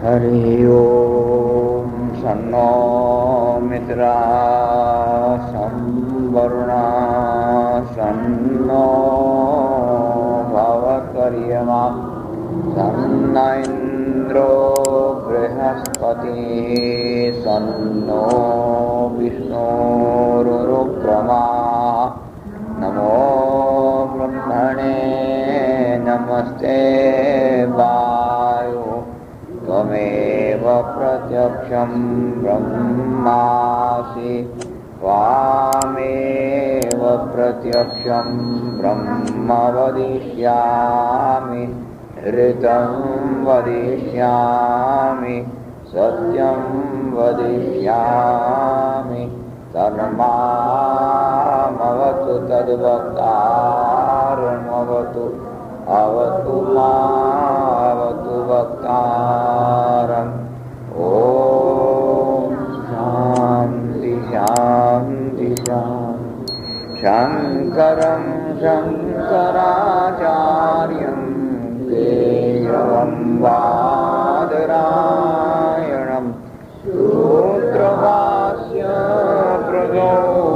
हरि ओम सन्नो मित्रा संवरुणा सन्नो भवकर्यमा सन्न इंद्रो बृहस्पति सन्नो विष्णुरुरुक्रमा नमो ब्रह्मणे नमस्ते वायु त्वमेव प्रत्यक्षं ब्रह्मासि त्वामेव प्रत्यक्षं ब्रह्म वदिष्यामि ऋतं वदिष्यामि सत्यं वदिष्यामि तन्मामवतु तद्वक्तारमवतु अवतु मावतु वक्तारम् ॐ शान्ति शान्ति शान्ति शङ्करं शङ्कराचार्यं केशवं बादरायणं सूत्रभास्य प्रजो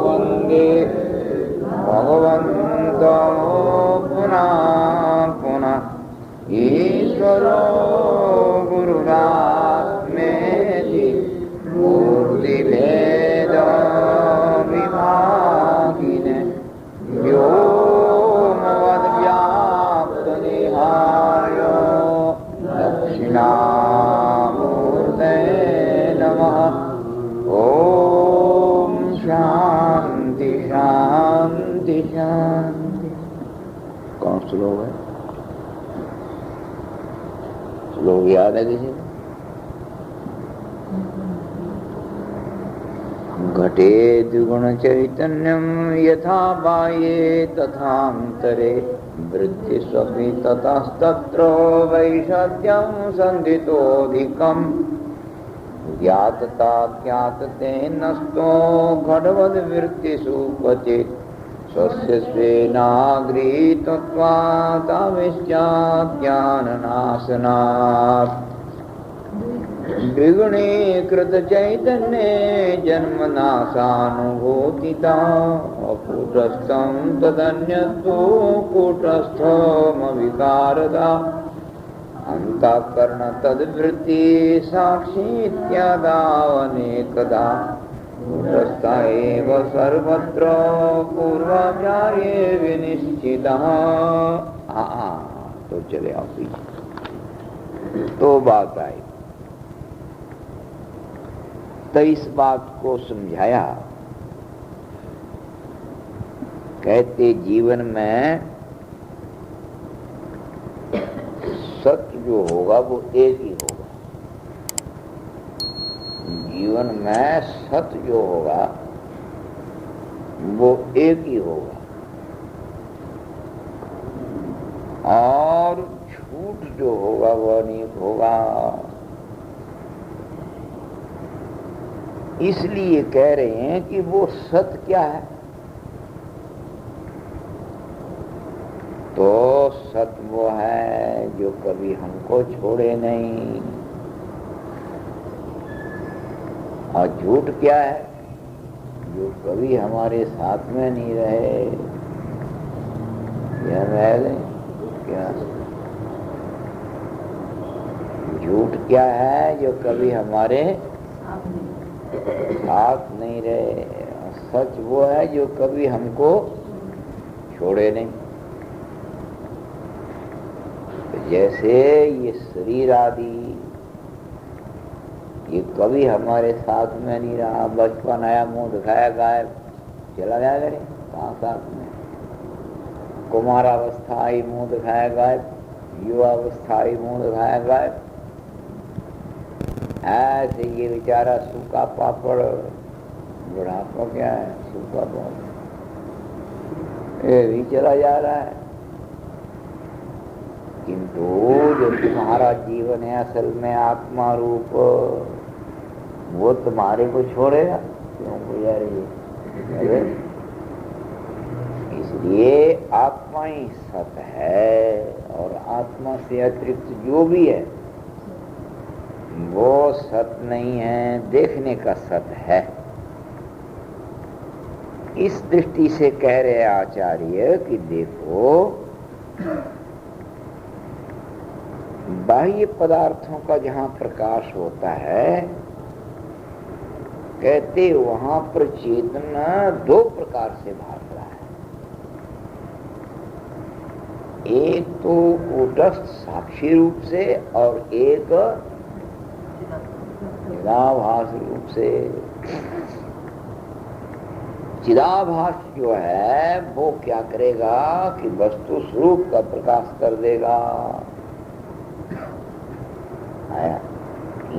वन्दे भगवन्तो पुनः पुनः ईश्वरो गुरुरात्मेति मूर्तिभेद विभागिने व्योमवद्व्याप्तदेहाय दक्षिणामूर्ते नमः। ॐ शान्ति शान्ति शान्ति। कौन श्लोक है? श्लोक याद है किसी? घटे द्विगुण चैतन्यम यथा बाह्ये तथान्तरे वृद्धि स्वपि ततस्तत्र वैषद्यं संधितोऽधिकम् ज्ञातता ज्ञाततेनस्तो घटवद्वृत्तिषु क्वचित् स्वस्य स्वेनागृहीतत्वाताविश्चाज्ञाननाशनात् द्विगुणीकृत चैतन्ये जन्मनाशानुभूतिता अकूटस्थं तदन्यतो कूटस्थमविकारता अंतःकरण तद्वृत्ति साक्षीत्यादावनेकदा कूटस्थ एव सर्वत्र पूर्वाचार्ये विनिश्चितः। तो चले आओ पीछे। तो बात आई, तो इस बात को समझाया। कहते जीवन में सत्य जो होगा वो एक ही होगा। जीवन में सत्य जो होगा वो एक ही होगा और झूठ जो होगा वो अनेक होगा। इसलिए कह रहे हैं कि वो सत्य क्या है? तो सत्य वो है जो कभी हमको छोड़े नहीं। और झूठ क्या है? जो कभी हमारे साथ में नहीं रहे। यह रहे क्या? झूठ क्या है? जो कभी हमारे साथ नहीं रहे। सच वो है जो कभी हमको छोड़े नहीं। जैसे ये शरीर आदि ये कभी हमारे साथ में नहीं रहा। बचपन आया, मुंह दिखाया, गायब, चला गया। करे कहाँ साथ में? कुमारावस्था आई, मुंह दिखाया, गायब। युवावस्था आई, मुंह दिखाया, गायब। ऐसे ये बेचारा सूखा पापड़, बुढ़ापा क्या है? सूखा पापड़, ये भी चला जा रहा है। किंतु जो तुम्हारा जीवन है असल में आत्मा रूप, वो तुम्हारे को छोड़ेगा क्यों गुजारेगी? इसलिए आत्मा ही सत है और आत्मा से अतिरिक्त जो भी है वो सत नहीं है, देखने का सत है। इस दृष्टि से कह रहे आचार्य कि देखो, बाह्य पदार्थों का जहां प्रकाश होता है, कहते वहां पर चेतना दो प्रकार से भाग रहा है। एक तो कूटस्थ साक्षी रूप से और एक चिदाभास रूप से। चिदाभास जो है वो क्या करेगा कि वस्तु स्वरूप का प्रकाश कर देगा। आया,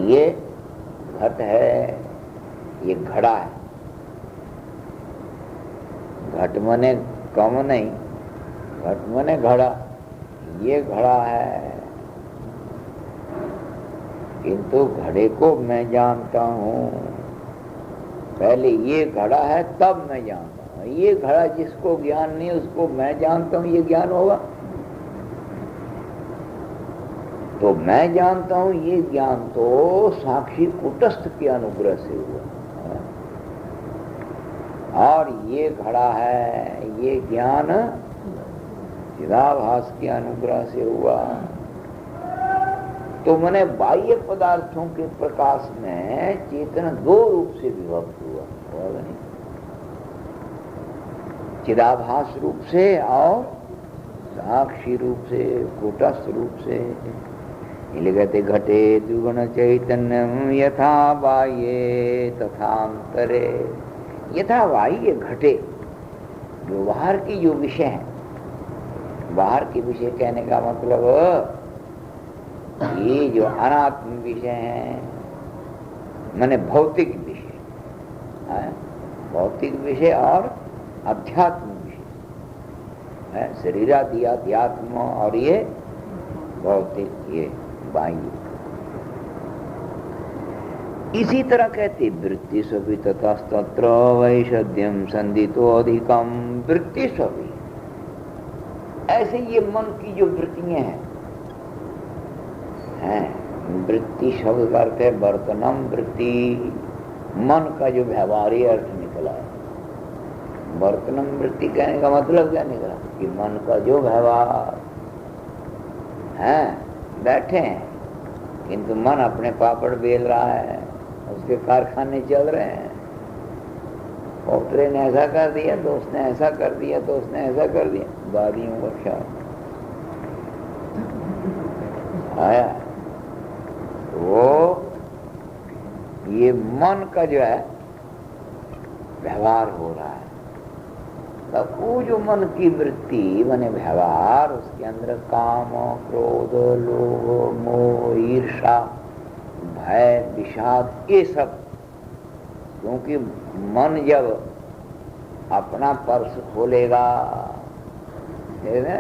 ये घट है, ये घड़ा है। घट मने कम नहीं, घट मने घड़ा। ये घड़ा है, किंतु घड़े को मैं जानता हूं। पहले ये घड़ा है तब मैं जानता हूं। ये घड़ा जिसको ज्ञान नहीं उसको मैं जानता हूं, ये ज्ञान होगा? तो मैं जानता हूं, ये ज्ञान तो साक्षी कूटस्थ के अनुग्रह से हुआ। और ये घड़ा है, ये ज्ञान चिदाभास के अनुग्रह से हुआ। तो मैंने बाह्य पदार्थों के प्रकाश में चेतना दो रूप से विभक्त हुआ, नहीं? चिदाभास रूप से और साक्षी रूप से, कूटस्थ रूप से। इसलिए कहते घटे द्विगुण चैतन्यम यथा बाह्ये तथांतरे। यथा बाह्य घटे, जो बाहर की जो विषय है, बाहर के विषय कहने का मतलब ये जो अनात्म विषय है, माने भौतिक विषय, भौतिक विषय और अध्यात्म विषय है। शरीरादि अध्यात्म और ये भौतिक, ये बाह्य। इसी तरह कहते वृत्ति स्वभी ततस्तत्र वैषद्यम संदितो अधिकम। वृत्ति स्वभी, ऐसे ये मन की जो वृत्तियां हैं, वृत्ति शब्द का अर्थ है वर्तनम वृत्ति। मन का जो व्यवहारिक अर्थ निकला है, वर्तनम वृत्ति कहने का मतलब क्या निकला कि मन का जो व्यवहार है। बैठे हैं किंतु मन अपने पापड़ बेल रहा है, उसके कारखाने चल रहे हैं। पोपरे ने ऐसा कर दिया तो उसने ऐसा कर दिया, तो उसने ऐसा कर दिया। दादियों का ख्याल आया। वो ये मन का जो है व्यवहार हो रहा है। तब वो जो मन की वृत्ति माने व्यवहार, उसके अंदर काम, क्रोध, लोभ, मोह, ईर्षा, भय, विषाद, ये सब। क्योंकि मन जब अपना पर्स खोलेगा,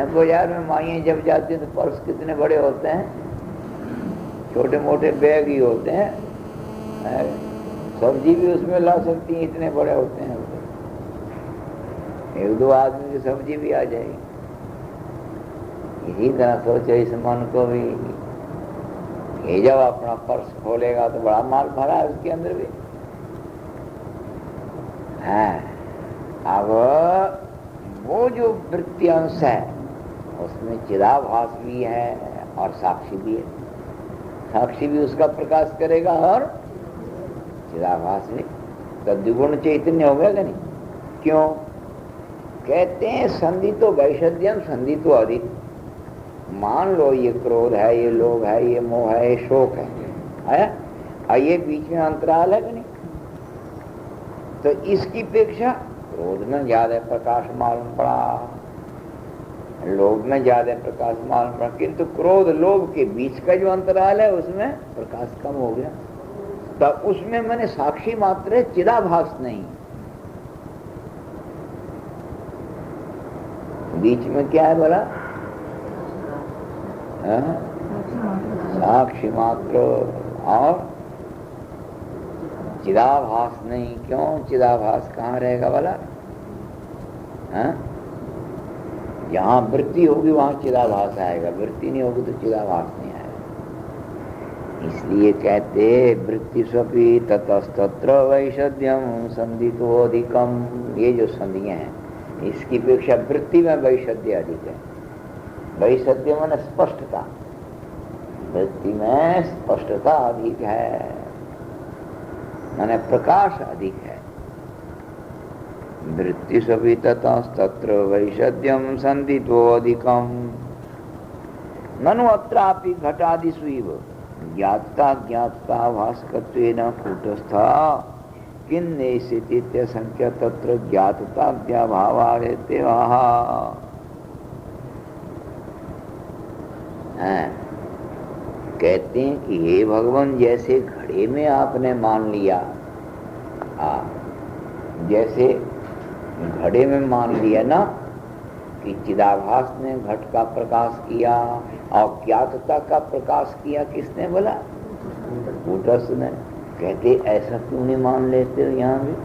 बाजार में माइयां जब जाती हैं तो पर्स कितने बड़े होते हैं, छोटे मोटे बैग ही होते हैं। सब्जी भी उसमें ला सकती हैं, इतने बड़े होते हैं। एक दो आदमी की सब्जी भी आ जाएगी। इसी तरह सोचो इस मन को भी, ये जब अपना पर्स खोलेगा तो बड़ा माल भरा है उसके अंदर भी है। अब वो जो वृत्ति अंश है उसमें चिदाभास भी है और साक्षी भी है। साक्षी भी उसका प्रकाश करेगा और चिदाभास भी। तो द्विगुण चैतन्य हो गया कि नहीं? क्यों कहते हैं संदितो वैषद्यम संदितो अधिक। मान लो ये क्रोध है, ये लोभ है, ये मोह है, ये शोक है, ये बीच में अंतराल है कि नहीं? तो इसकी अपेक्षा क्रोध में ज्यादा प्रकाश मालूम पड़ा, लोभ में ज्यादा प्रकाश मालूम पड़ा। किंतु क्रोध लोभ के बीच का जो अंतराल है उसमें प्रकाश कम हो गया। तब उसमें मैंने साक्षी मात्र है, चिदाभास नहीं। बीच में क्या है बोला? साक्षी मात्र और चिदाभास नहीं। क्यों चिदाभास कहाँ रहेगा बोला? जहां वृत्ति होगी वहां चिदाभास आएगा, वृत्ति नहीं होगी तो चिदाभास नहीं आएगा। इसलिए कहते वृत्ति स्वपी ततस्तत्र वैषद्यम संधितोधिकम। ये जो संधियां हैं इसकी अपेक्षा वृत्ति में वैषद्य अधिक है। वैषद्य माने स्पष्टता, वृत्ति में स्पष्टता अधिक है, माने प्रकाश अधिक है। वृत्ति स्वपी ततस्तत्र वैषद्यम संधितोधिकम ननु अत्रापि घटादिषु ज्ञातता ज्ञातता भास्कत्वेन कूटस्था किन्नेषितीत्य संख्या तत्र ज्ञातता ज्ञाभावादेत्य कहते हैं कि हे भगवान, जैसे घड़े में आपने मान लिया, जैसे घड़े में मान लिया ना कि चिदाभास ने घट का प्रकाश किया और ज्ञातता का प्रकाश किया किसने बोला? कूटस्थ ने। कहते ऐसा क्यों नहीं मान लेते हो? यहाँ भी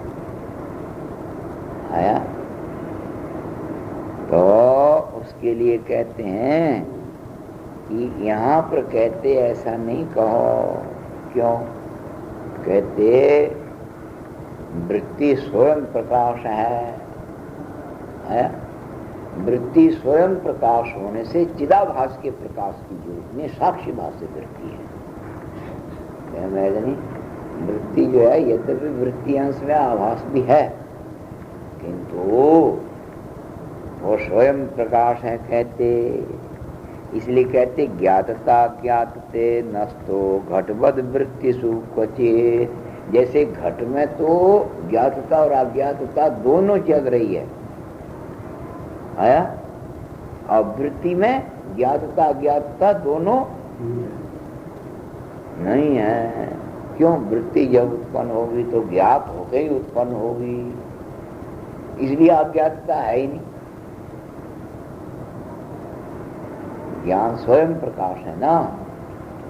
आया तो उसके लिए कहते हैं कि यहाँ पर कहते ऐसा नहीं कहो। क्यों? कहते वृत्ति स्वयं प्रकाश है। वृत्ति स्वयं प्रकाश होने से चिदाभास के प्रकाश की जरूरत नहीं, साक्षी भास से वृत्ति है। नहीं, वृत्ति जो है यद्यपि वृत्ति अंश में आभास भी है, किंतु वो स्वयं प्रकाश है। कहते इसलिए कहते ज्ञातता ज्ञातते नस्तो घटवद वृत्ति सुक्वचे। जैसे घट में तो ज्ञातता और अज्ञातता दोनों चल रही है, आया, और वृत्ति में ज्ञातता अज्ञातता दोनों नहीं है। क्यों? वृत्ति जब उत्पन्न होगी तो ज्ञात होकर ही उत्पन्न होगी, इसलिए अज्ञातता है ही नहीं। ज्ञान स्वयं प्रकाश है ना।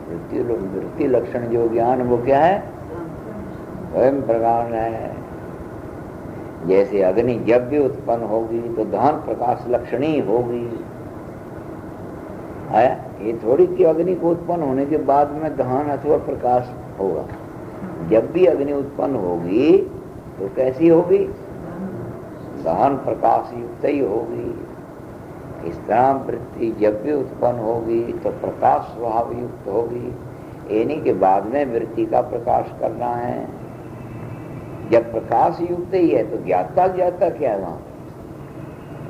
वृत्ति लक्षण जो ज्ञान वो क्या है? स्वयं प्रकाश है। जैसे अग्नि जब भी उत्पन्न होगी तो दहन प्रकाश लक्षणी होगी। आया, ये थोड़ी कि अग्नि को उत्पन्न होने के बाद में दहन अथवा प्रकाश होगा। जब भी अग्नि उत्पन्न होगी तो कैसी होगी? दहन प्रकाश युक्त ही होगी। इस तरह वृत्ति जब भी उत्पन्न होगी तो प्रकाश स्वभाव युक्त होगी। यानी के बाद में वृत्ति का प्रकाश करना है। जब प्रकाश युक्त ही है तो ज्ञाता ज्ञाता क्या है? वहां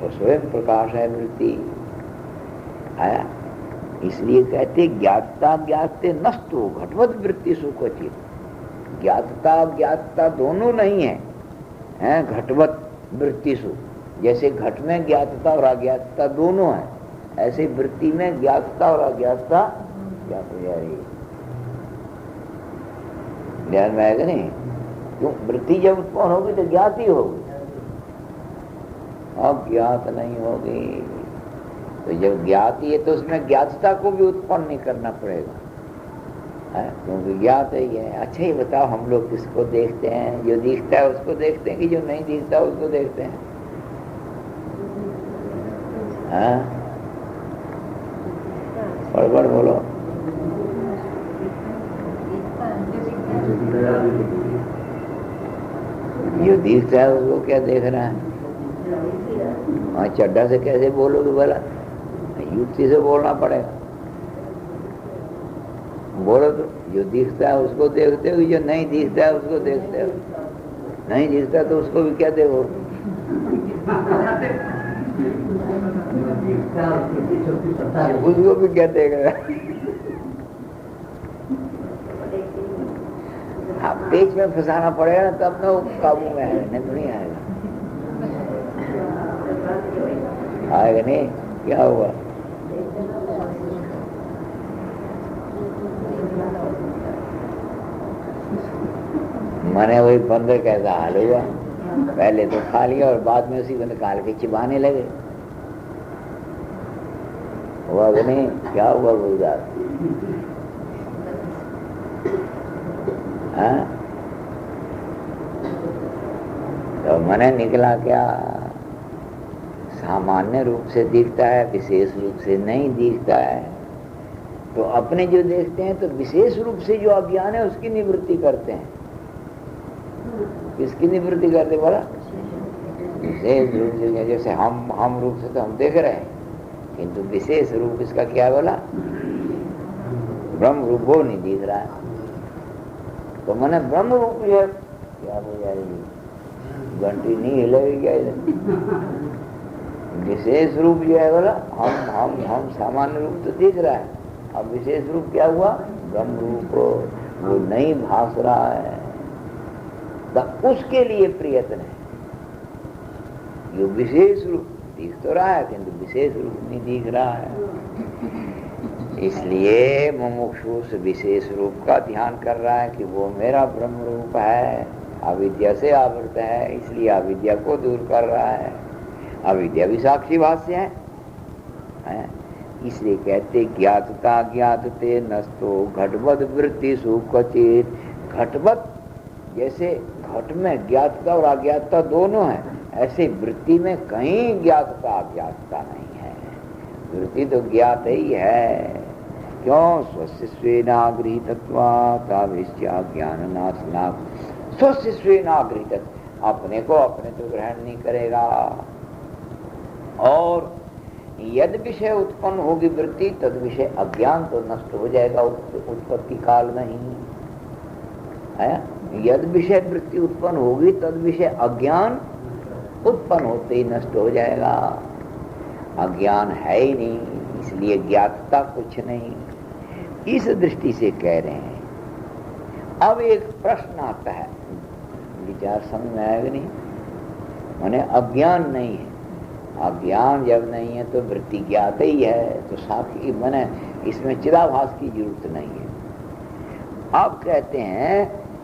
वो स्वयं प्रकाश है वृत्ति। आया, इसलिए कहते ज्ञाता ज्ञाते नष्टो घटवत वृत्ति सुक्वचित। ज्ञातता ज्ञातता दोनों नहीं है, घटवत वृत्ति सु। जैसे घट में ज्ञातता और अज्ञातता दोनों है, ऐसे वृत्ति में ज्ञातता और अज्ञातता ज्ञात हो जा रही है। ध्यान में आएगा नहीं? क्यों? वृत्ति जब उत्पन्न होगी तो ज्ञात ही होगी, अब ज्ञात नहीं होगी। तो जब ज्ञात ही है तो उसमें ज्ञातता को भी उत्पन्न नहीं करना पड़ेगा, क्योंकि ज्ञात ही है। अच्छा ये बताओ, हम लोग किसको देखते हैं? जो दिखता है उसको देखते हैं कि जो नहीं दिखता उसको देखते हैं? बड़बड़ बोलो। जो दिखता है उसको क्या देख रहा है? हाँ, चड्डा से कैसे बोलोगे भला? युक्ति से बोलना पड़ेगा। बोलो तो जो दिखता है उसको देखते हो, जो नहीं दिखता है उसको देखते हो। नहीं दिखता तो उसको भी क्या देखो? उसको भी क्या देख रहा है? हाँ, पेच में फंसाना पड़ेगा ना, तब ना वो काबू में आएगा, नहीं तो नहीं आएगा। आएगा नहीं? क्या हुआ? मैंने वही बंदर कैसा हाल हुआ, पहले तो खा लिया और बाद में उसी को निकाल के चिबाने लगे। हुआ कि नहीं? क्या हुआ गुलजार? तो मैंने निकला क्या? सामान्य रूप से दिखता है, विशेष रूप से नहीं दिखता है। तो अपने जो देखते हैं तो विशेष रूप से जो अज्ञान है उसकी निवृत्ति करते हैं। किसकी निवृत्ति करते बोला? विशेष रूप से। जैसे हम रूप से तो हम देख रहे हैं, किंतु विशेष रूप इसका क्या बोला? ब्रह्म रूप वो नहीं दिख रहा है। तो मैंने ब्रह्म रूप है, क्या हो जाएगी? घंटी नहीं हिलेगी क्या इधर? विशेष रूप जो है बोला हम सामान्य रूप तो दिख रहा है, अब विशेष रूप क्या हुआ? ब्रह्म रूप वो नहीं भास रहा है। तो उसके लिए प्रयत्न है। ये विशेष रूप दिख तो रहा है किंतु विशेष रूप नहीं दिख रहा है। इसलिए मुमुक्षु उस विशेष रूप का ध्यान कर रहा है कि वो मेरा ब्रह्म रूप है, अविद्या से आवृत है, इसलिए अविद्या को दूर कर रहा है। अविद्या भी साक्षी भाष्य है। इसलिए कहते ज्ञातता ज्ञातते नस्तो घटवद वृत्ति सुखचित। घटवद जैसे घट में ज्ञातता और अज्ञातता दोनों है, ऐसे वृत्ति में कहीं ज्ञातता अज्ञातता नहीं है। वृत्ति तो ज्ञात ही है। क्यों? स्वस्य स्वेनागृहीतत्वात् ज्ञान नाशनात्। स्वस्य स्वेनागृहीत, अपने को अपने तो ग्रहण नहीं करेगा। और यद विषय उत्पन्न होगी वृत्ति तद विषय अज्ञान तो नष्ट हो जाएगा उत्पत्ति काल में ही है। यद विषय वृत्ति उत्पन्न होगी तद विषय अज्ञान उत्पन्न होते ही नष्ट हो जाएगा। अज्ञान है ही नहीं, इसलिए ज्ञातता कुछ नहीं। इस दृष्टि से कह रहे हैं। अब एक प्रश्न आता है, विचार समझ में आएगा नहीं? माने अज्ञान नहीं है। अज्ञान जब नहीं है तो वृत्ति ज्ञात ही है, तो साक्षी माने इसमें चिदाभास की जरूरत नहीं है। अब कहते हैं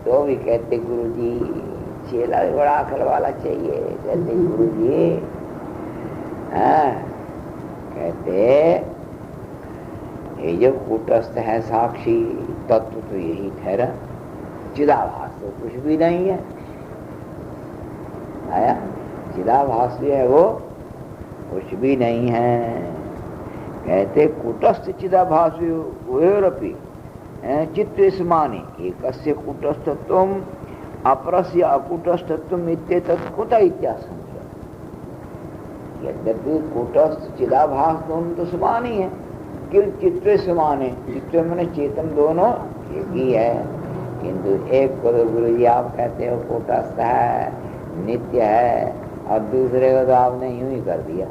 तो भी कहते गुरु जी चेला भी बड़ा अकल वाला चाहिए। कहते गुरु जी कहते ये जो कूटस्थ है साक्षी तत्व तो यही ठहरा, चिदाभास तो कुछ भी नहीं है। आया चिदाभास जो है वो कुछ भी नहीं है। कहते कूटस्थ चिदाभास वयोरपि चित्ते समाने एकस्य कूटस्थत्वम अपरस्य अकूटस्थत्वम इत्येतत् कुत इत्याशंका। यद्यपि कूटस्थ चिदाभास दोनों तो समान ही है, किंतु चित्ते समाने, चित्ते मैंने चेतन दोनों एक ही है। किंतु एक को तो गुरु जी आप कहते हो कूटस्थ है, नित्य है, और दूसरे को तो आपने यूं ही कर दिया।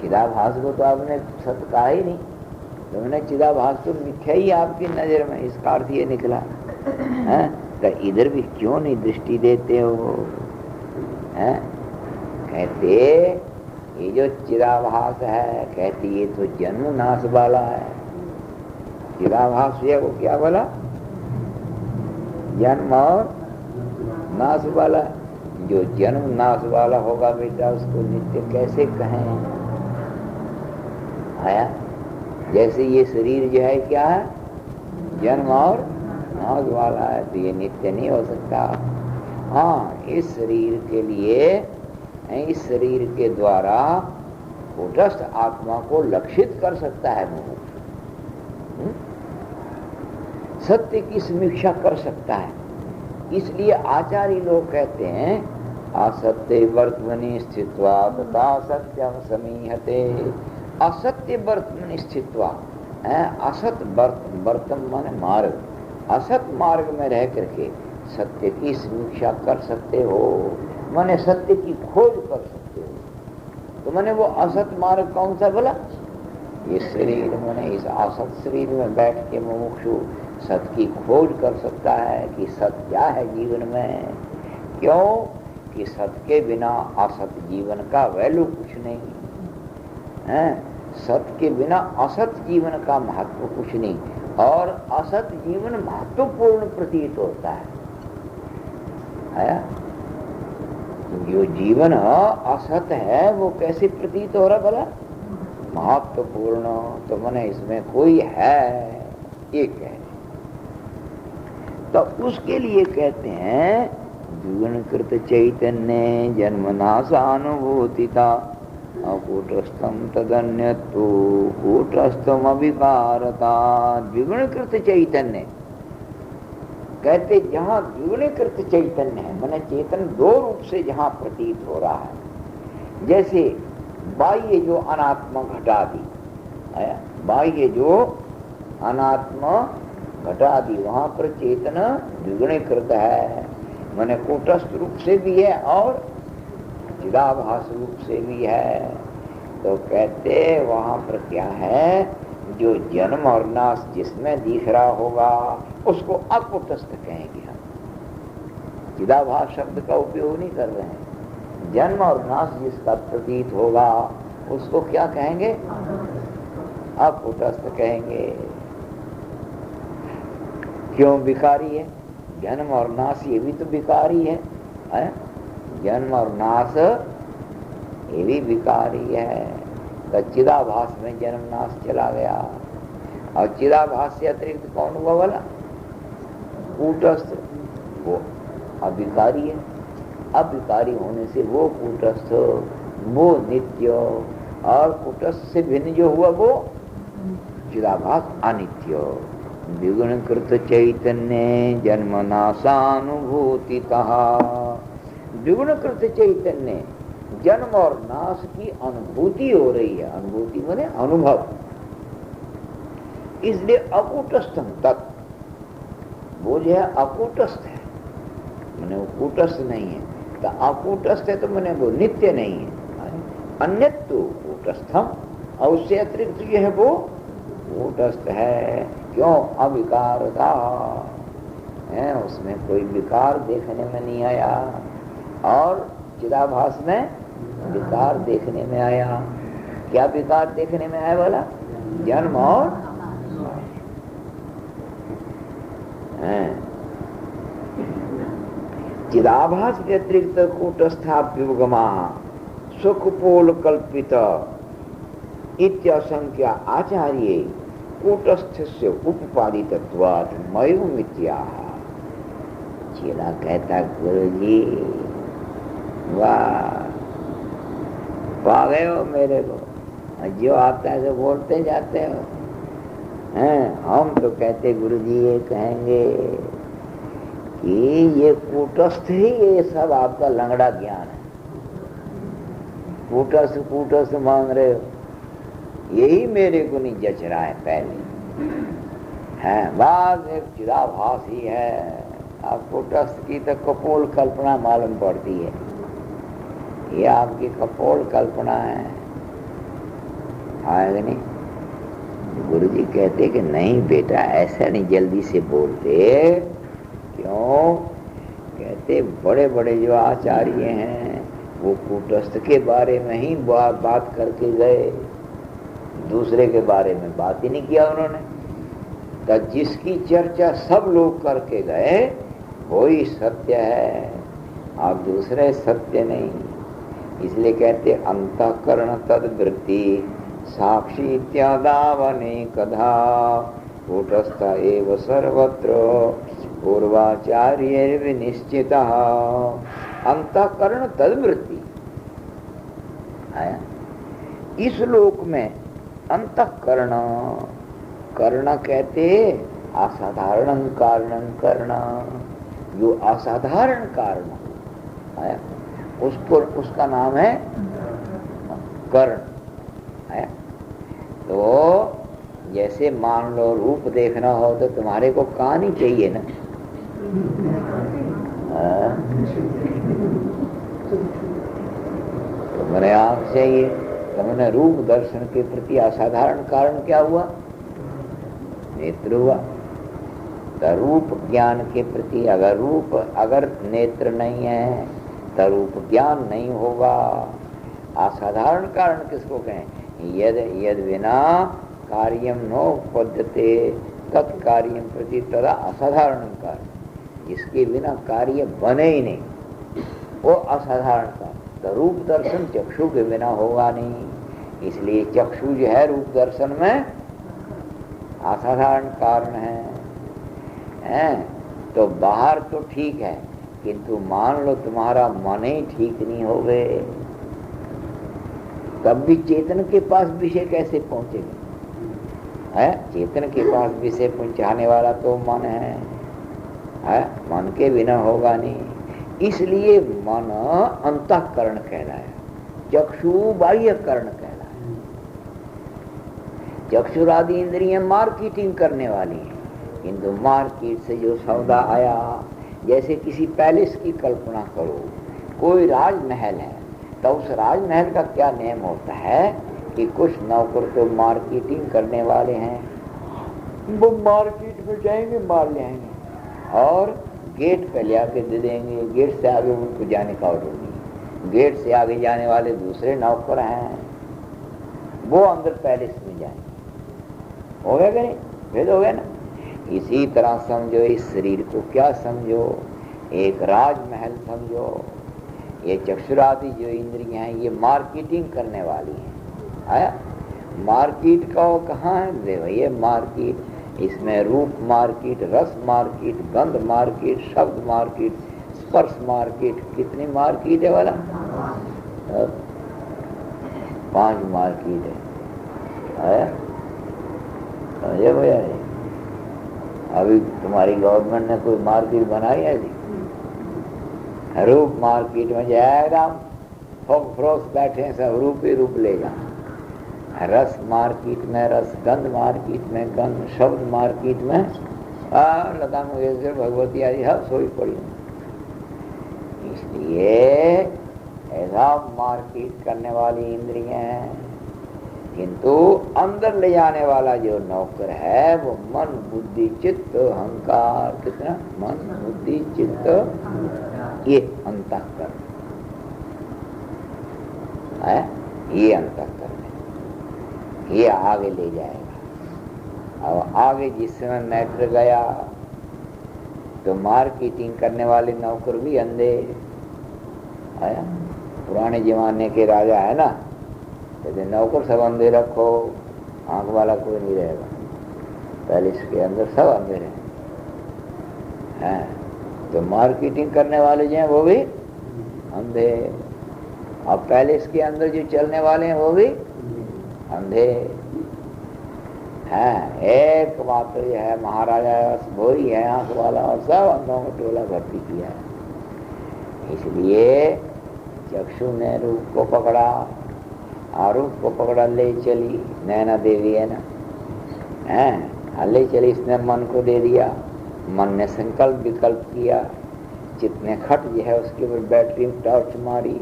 चिदाभास को तो आपने सत्य कहा ही नहीं, तुमने चिदाभास तो मिथ्या ही आपकी नजर में, इसका अर्थ ये निकला है। तो इधर भी क्यों नहीं दृष्टि देते हो? है कहते ये जो चिदाभास है, कहते ये तो जन्म नाश वाला है। चिदाभास है वो क्या बोला? जन्म और नाश वाला। जो जन्म नाश वाला होगा बेटा उसको नित्य कैसे कहें? आया जैसे ये शरीर जो है क्या है? जन्म और नाश वाला है, तो ये नित्य नहीं हो सकता। हाँ, इस शरीर के लिए, इस शरीर के द्वारा कूटस्थ आत्मा को लक्षित कर सकता है मुमुक्षु, सत्य की समीक्षा कर सकता है। इसलिए आचार्य लोग कहते हैं असत्य वर्तमनि स्थित्वा तथा सत्यम समीहते। असत्य वर्तमनि स्थित्वा, असत वर्तम माने मार्ग, असत मार्ग में रह करके सत्य की समीक्षा कर सकते हो, माने सत्य की खोज कर सकते हो। तो मैंने वो असत मार्ग कौन सा बोला? ये शरीर, मैंने इस असत शरीर में बैठ के मुमुक्षु सत्य की खोज कर सकता है कि सत्य क्या है जीवन में। क्यों कि सत्य के बिना असत जीवन का वैल्यू कुछ नहीं है। सत्य के बिना असत जीवन का महत्व कुछ नहीं, और असत जीवन महत्वपूर्ण प्रतीत होता है। आया? जो जीवन असत है वो कैसे प्रतीत हो रहा भला? महत्वपूर्ण। तो मैंने इसमें कोई है ये कह, तो उसके लिए कहते हैं जीवन कृत चैतन्य जन्म नाशानुभूतिता अकूटस्थम तदन्यत्तु कूटस्थम अविकारता। द्विगुणकृत चैतन्य कहते जहां द्विगुणीकृत चैतन्य है, माने चेतन दो रूप से जहां प्रतीत हो रहा है, जैसे बाह्य जो अनात्म घटादि, बाह्य जो अनात्म घटादि वहां पर चेतन द्विगुणीकृत है, माने कूटस्थ रूप से भी है और चिदाभास रूप से भी है। तो कहते वहां पर क्या है, जो जन्म और नाश जिसमें दिख रहा होगा उसको अकूटस्थ कहेंगे हम। चिदाभास शब्द का उपयोग नहीं कर रहे हैं। जन्म और नाश जिसका प्रतीत होगा उसको क्या कहेंगे, अकूटस्थ कहेंगे। क्यों विकारी है, जन्म और नाश ये भी तो विकारी है, जन्म और नाश ये भी विकारी है। तो चिदाभास में जन्म नाश चला गया, और चिदाभास से अतिरिक्त कौन हुआ वाला, कूटस्थ, वो अविकारी है। अविकारी होने से वो कूटस्थ, वो नित्य, और कूटस्थ से भिन्न जो हुआ वो चिदाभास अनित्य। द्विगुणकृत चैतन्य जन्म नाशानुभूतितः। द्विगुणकृत चैतन्य जन्म और नाश की अनुभूति हो रही है। अनुभूति माने अनुभव, इसलिए अकूटस्थम तत्, वो जो है अकूटस्थ है, माने वो कूटस्थ नहीं है। तो अकूटस्थ है तो माने वो नित्य नहीं है। अन्यत्तु कूटस्थम, और उससे अतिरिक्त जो है वो कूटस्थ है। क्यों, अविकारता है, उसमें कोई विकार देखने में नहीं आया, और चिदाभास में विकार देखने में आया। क्या विकार देखने में आया वाला, जन्म और चिदाभास के अतिरिक्त कूटस्थाभ्युपगमा सुखपोल कल्पित इत्यसंख्या आचार्य कूटस्थ से उपपादितत्वात् मयुमित्या। चेला कहता गुरु जी वाह, पा गए हो मेरे को, जो आता है तो बोलते जाते हो। हम तो कहते गुरु जी ये कहेंगे कि ये कूटस्थ ही ये सब आपका लंगड़ा ज्ञान है। कूटस्थ कूटस्थ मांग रहे हो, यही मेरे को नहीं जच रहा है। पहले है बाद एक चिदाभास ही है, आप कूटस्थ की तो कपोल कल्पना मालूम पड़ती है, ये आपकी कपोल कल्पना है। आएगा नहीं, गुरु जी कहते कि नहीं बेटा ऐसा नहीं जल्दी से बोलते। क्यों, कहते बड़े बड़े जो आचार्य हैं वो कूटस्थ के बारे में ही बात करके गए, दूसरे के बारे में बात ही नहीं किया उन्होंने। तो जिसकी चर्चा सब लोग करके गए वही सत्य है, आप दूसरे सत्य नहीं। इसलिए कहते अंतःकरण तद्वृत्ति साक्षी इत्यादावने कधा कूटस्थ एव सर्वत्र पूर्वाचार्य विनिश्चितः। अंतःकरण तद्वृत्ति आया इस लोक में। अंतःकरण, कर्ण कहते असाधारण कारणं कर्ण, जो असाधारण कारण आया उस पर उसका नाम है कर्ण है। तो जैसे मान लो रूप देखना हो तो तुम्हारे को कान ही चाहिए ना, तो मैंने आंख चाहिए, तो मैंने रूप दर्शन के प्रति असाधारण कारण क्या हुआ, नेत्र हुआ। तो रूप ज्ञान के प्रति अगर नेत्र नहीं है तो रूप ज्ञान नहीं होगा। असाधारण कारण किसको कहें, यद विना कार्यम नोपद्यते तत्कार्यम प्रति तदा असाधारण कार्य, जिसके बिना कार्य बने ही नहीं वो असाधारण कार्य। तो रूप दर्शन चक्षु के बिना होगा नहीं, इसलिए चक्षु जो है रूप दर्शन में असाधारण कारण है। तो बाहर तो ठीक है, किंतु मान लो तुम्हारा मन ही ठीक नहीं हो गए, तब भी चेतन के पास विषय कैसे पहुंचेगा? है चेतन के पास विषय पहुंचाने वाला तो मन है, मन के बिना होगा नहीं। इसलिए मन अंतःकरण कहलाया, चक्षु बाह्य करण कहलाया। चक्षुरादि इंद्रियां मार्केटिंग करने वाली है, किंतु मार्केट से जो सौदा आया, जैसे किसी पैलेस की कल्पना करो, कोई राजमहल है, तो उस राजमहल का क्या नियम होता है कि कुछ नौकर तो मार्केटिंग करने वाले हैं, वो मार्केट में जाएंगे, माल ले आएंगे और गेट पे ले आके दे देंगे। गेट से आगे उनको जाने का ऑर्डर नहीं। गेट से आगे जाने वाले दूसरे नौकर हैं, वो अंदर पैलेस में जाएंगे। हो गया कि नहीं? भेद हो गया ना। इसी तरह समझो, इस शरीर को क्या समझो, एक राजमहल समझो। ये चक्षुरादि जो इंद्रियां हैं, ये मार्केटिंग करने वाली हैं। आया मार्केट का वो कहाँ है? देखो ये मार्केट, इसमें रूप मार्केट, रस मार्केट, गंध मार्केट, शब्द मार्केट, स्पर्श मार्केट। कितनी मार्केट है वाला? 5 मार्केट है। आया समझे भैया? अभी तुम्हारी गवर्नमेंट ने कोई मार्केट बनाई है? रूप मार्केट में जाएगा, थोक फ्रोस बैठे सब रूप ही रूप लेगा। रस मार्केट में रस, गंध मार्केट में गंध, शब्द मार्केट में लता मंगेशकर, भगवती आदि सब सोई पड़ी। इसलिए ऐसा मार्केट करने वाली इंद्रियां हैं, किंतु अंदर ले जाने वाला जो नौकर है वो मन बुद्धि चित्त अहंकार। कितना? मन बुद्धि चित्त, ये अंतःकरण है, ये अंतःकरण है, ये आगे ले जाएगा। अब आगे जिस समय मैटर गया तो मार्केटिंग करने वाले नौकर भी अंधे। आया पुराने जमाने के राजा है ना, कहते नौकर सब अंधे रखो, आंख वाला कोई नहीं रहेगा। पैलेस के अंदर सब अंधे हैं, तो मार्केटिंग करने वाले जो हैं वो भी अंधे। अब पैलेस के अंदर जो चलने वाले हैं वो भी अंधे हैं। एक मात्र जो है महाराजा वो ही है आंख वाला, और सब अंधों का टोला भर्ती किया है। इसलिए चक्षु ने रूप को पकड़ा, आरूप को पकड़ा, ले चली। नैना देवी है ना, ले चली, इसने मन को दे दिया। मन ने संकल्प विकल्प किया, चित्त ने खट जो है उसके ऊपर बैटरी टॉर्च मारी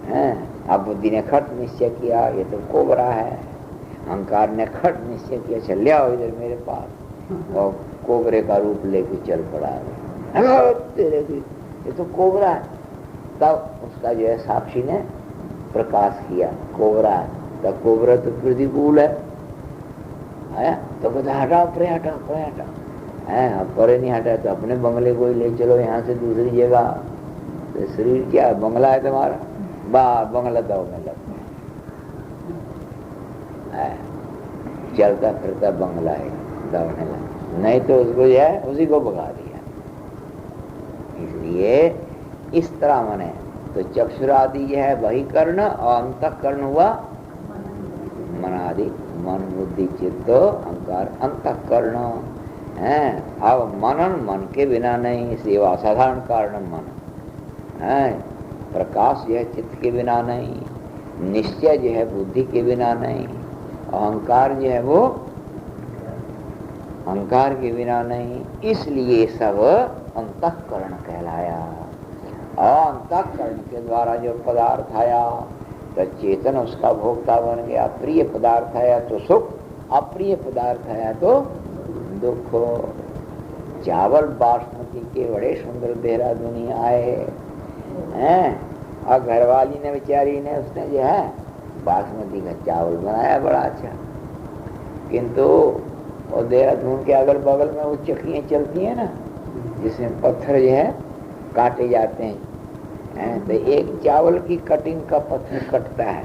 है। अब बुद्धि ने खट निश्चय किया, ये तो कोबरा है। अहंकार ने खट निश्चय किया, चल ले आओ इधर मेरे पास, और कोबरे का रूप लेके चल पड़ा। तेरे ये तो कोबरा है। तब उसका जो है साक्षी ने प्रकाश किया, कोबरा है। तब कोबरा तो प्रतिकूल है, तो कहता हटाओ, परे हटाओ, परे हटाओ। परे नहीं हटा तो अपने बंगले को ही ले चलो यहाँ से दूसरी जगह। तो शरीर क्या है? बंगला है तुम्हारा, बंगला दौड़ने लगता है, चलता फिरता बंगला है, दौड़ने लगता। नहीं तो उसको जो है उसी को भगा दिया। इसलिए इस तरह मने तो चक्षुरादि जो है वही कर्ण, और अंतःकरण हुआ मनादि, मन बुद्धि चित्त अहंकार, अंतःकरण है। अब मनन मन के बिना नहीं, सेवा साधारण कारण मन है। प्रकाश जो है चित्त के बिना नहीं, निश्चय जो है बुद्धि के बिना नहीं, अहंकार जो है वो अहंकार के बिना नहीं। इसलिए सब अंतःकरण कहलाया। और अंतःकरण के द्वारा जो पदार्थ आया तो चेतन उसका भोक्ता बन गया। प्रिय पदार्थ आया तो सुख, अप्रिय पदार्थ आया तो दुख। चावल बासमती के बड़े सुंदर देहरादूनी आए हैं, और घरवाली ने बेचारी ने उसने जो है बासमती का चावल बनाया बड़ा अच्छा, किंतु और देहरादून के अगल बगल में वो चक्कियाँ चलती हैं ना, जिसमें पत्थर जो है काटे जाते हैं, तो एक चावल की कटिंग का पत्थर कटता है।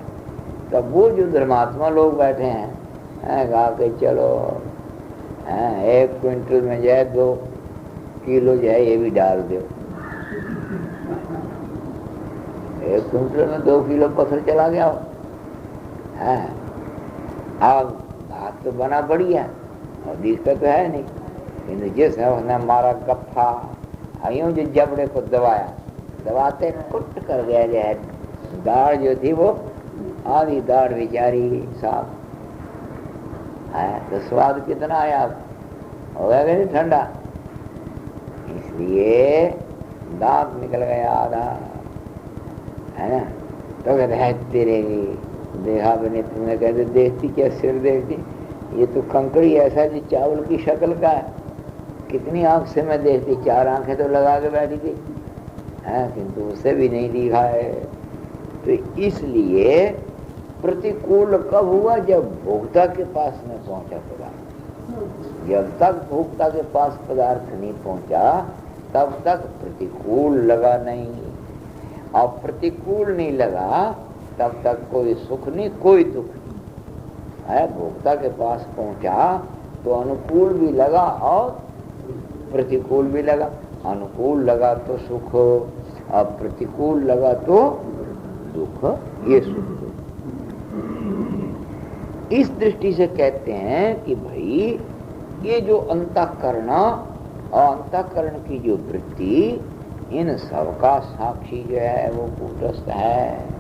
तब वो जो धर्मात्मा लोग बैठे हैं गा के चलो 1 क्विंटल में जो है 2 किलो जो है ये भी डाल दो। 1 क्विंटल में 2 किलो पत्थर चला गया, है। अब बात तो बना बढ़िया और दिक्कत तो है नहीं, किंतु जिस है उसने मारा गप्फा, यूं जो जबड़े को दबाया, दबाते कुट कर गया जो है दाढ़ जो थी वो आधी दाढ़ बेचारी साफ है। तो स्वाद कितना आया, हो गया नहीं ठंडा, इसलिए दांत निकल गया आधा, है ना। तो कहते हैं तेरे देखा बने, तुमने कहते देखती क्या सिर देखती, ये तो कंकड़ी ऐसा जो चावल की शक्ल का है, कितनी आंख से मैं देखती, 4 आंखें तो लगा के बैठी थी, है, किंतु उसे भी नहीं दिखा है। तो इसलिए प्रतिकूल कब हुआ, जब भोक्ता के पास में पहुंचा पदार्थ। जब तक भोक्ता के पास पदार्थ नहीं पहुंचा तब तक प्रतिकूल लगा नहीं, और प्रतिकूल नहीं लगा तब तक कोई सुख नहीं कोई दुख नहीं है। भोक्ता के पास पहुंचा तो अनुकूल भी लगा और प्रतिकूल भी लगा। अनुकूल लगा तो सुख और प्रतिकूल लगा तो दुख, ये सुख। इस दृष्टि से कहते हैं कि भाई ये जो अंतःकरण और अंतःकरण की जो वृत्ति, इन सबका साक्षी जो है वो कूटस्थ है।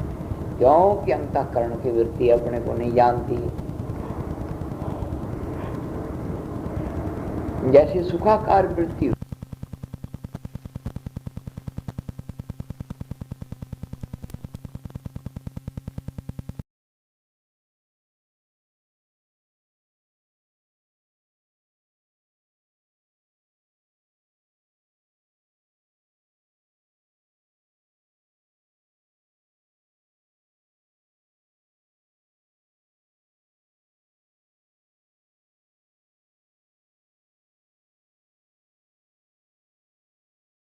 क्योंकि अंतःकरण की वृत्ति अपने को नहीं जानती। जैसे सुखाकार वृत्ति